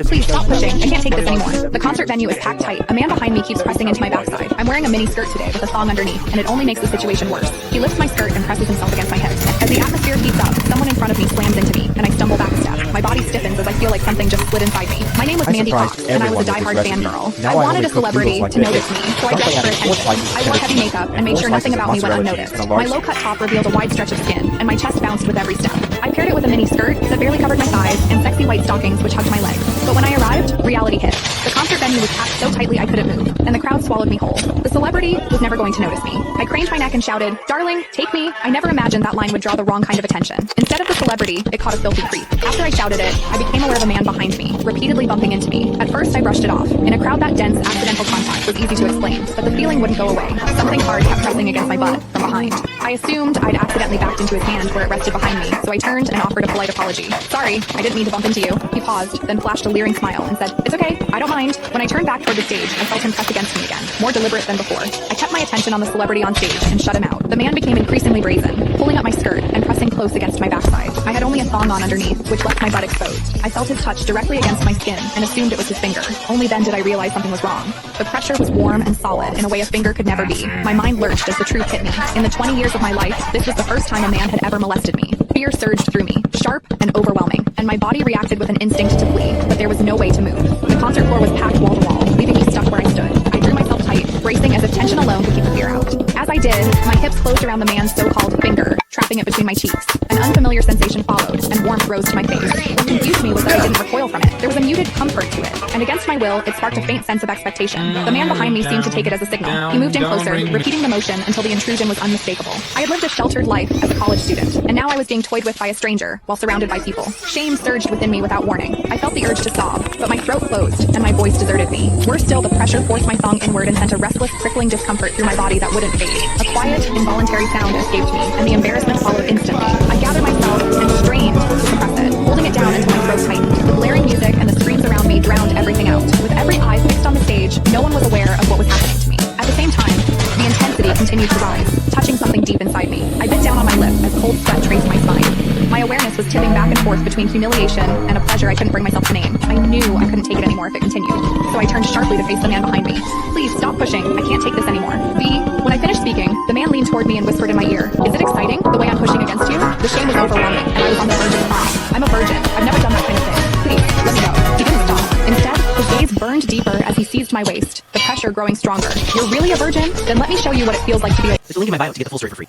Please stop pushing. I can't take this anymore. The concert venue is packed tight. A man behind me keeps pressing into my backside. I'm wearing a mini skirt today with a thong underneath, and it only makes the situation worse. He lifts my skirt and presses himself against my hips. As the atmosphere heats up, someone in front of me slams into me, and I stumble back a step. My body stiffens as I feel like something just slid inside me. My name was Mandy Fox, and I was a diehard fangirl. I wanted a celebrity to notice me, so I dressed for attention. I wore heavy makeup and made sure nothing about me went unnoticed. My low-cut top revealed a wide stretch of skin, and my chest bounced with every step. I paired it with a mini skirt that barely covered my thighs and sexy white stockings which hugged my legs. But when I arrived, reality hit. The concert venue was packed so tightly I couldn't move, and the crowd swallowed me whole. The celebrity was never going to notice me. I craned my neck and shouted, "Darling, take me." I never imagined that line would draw the wrong kind of attention. Instead of the celebrity, it caught a filthy creep. After I shouted it, I became aware of a man behind me, repeatedly bumping into me. At first, I brushed it off. In a crowd that dense, accidental contact was easy to explain, but the feeling wouldn't go away. Something hard kept pressing against my butt from behind. I assumed I'd accidentally backed into his hand where it rested behind me, so I turned and offered a polite apology. "Sorry, I didn't mean to bump into you." He paused, then flashed a leering smile and said, "It's okay, I don't mind." When I turned back toward the stage, I felt him press against me again, more deliberate than before. I kept my attention on the celebrity on stage and shut him out. The man became increasingly brazen, pulling up my skirt and pressing close against my backside. I had only a thong on underneath, which left my butt exposed. I felt his touch directly against my skin and assumed it was his finger. Only then did I realize something was wrong. The pressure was warm and solid in a way a finger could never be. My mind lurched as the truth hit me. In the 20 years of my life, this was the first time a man had ever molested me. Fear surged through me, sharp and overwhelming, and my body reacted with an instinct to flee, but there was no way to move. The concert floor was packed wall to wall, leaving me stuck where I stood. I drew myself tight, bracing as if tension alone could keep the fear out. As I did, my hips closed around the man's so-called finger, trapping it between my cheeks. An unfamiliar sensation followed, and warmth rose to my face. What confused me was that I didn't recoil from it. There was a muted comfort to it, and against my will, it sparked a faint sense of expectation. The man behind me seemed to take it as a signal. He moved in closer, repeating the motion until the intrusion was unmistakable. I had lived a sheltered life as a college student, and now I was being toyed with by a stranger while surrounded by people. Shame surged within me without warning. I felt the urge to sob, but my throat closed, and my voice deserted me. Worse still, the pressure forced my thong inward and sent a restless, prickling discomfort through my body that wouldn't fade. A quiet, involuntary sound escaped me, and the embarrassment followed instantly. I gathered myself and strained to suppress it, holding it down until my throat tightened. The blaring music and the screams around me drowned everything out. With every eye fixed on the stage, no one was aware of what was happening to me. At the same time, the intensity continued to rise, touching something deep inside me. I bit down on my lip as cold sweat traced my spine. My awareness was tipping back and forth between humiliation and a pleasure I couldn't bring myself to name. I knew I couldn't take it anymore if it continued, so I turned sharply to face the man behind me. "Please stop pushing. I can't take this anymore." When I finished speaking, the man leaned toward me and whispered in my ear, "Is it exciting, the way I'm pushing against you?" The shame was overwhelming, and I was on the verge of crying. "I'm a virgin. I've never done that kind of thing. Please, let me go." He didn't stop. Instead, his gaze burned deeper as he seized my waist, the pressure growing stronger. "You're really a virgin? Then let me show you what it feels like to be a..." There's a link in my bio to get the full story for free.